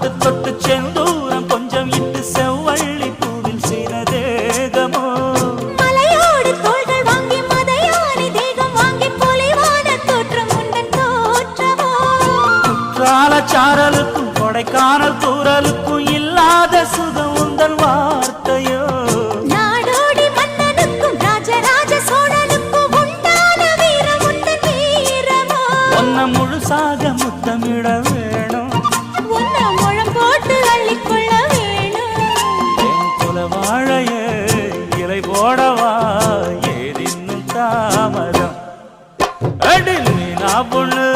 தொட்டு தொட்டு செந்தூரம் கொஞ்சம் இட்டு செவ்வள்ளி பூவில் செய்த தேகமோ மலையோடு தோள்கள் வாங்கி மதையானை தேகம் வாங்கி பொலிவான தோற்றம் உண்டன் தோற்றமோ குற்றால சாரலுக்கும் கொடைக்கானல் தூரலுக்கும் இல்லாத சுகம் உந்தன் வார்த்தையோ நாடோடி மன்னனுக்கும் ராஜராஜ சோழனுக்கும் உண்டான வீரம் உண்டன் வீரமோ ஒன்ன முழுசாக முத்தமிட வேணும் உன்ன முழம் போட்டு அள்ளிக்கொள்ள வேணும் என் குல வாழையே இலை போடவா ஏதின்னும் தாமதம் அடி நீனா பொண்ணு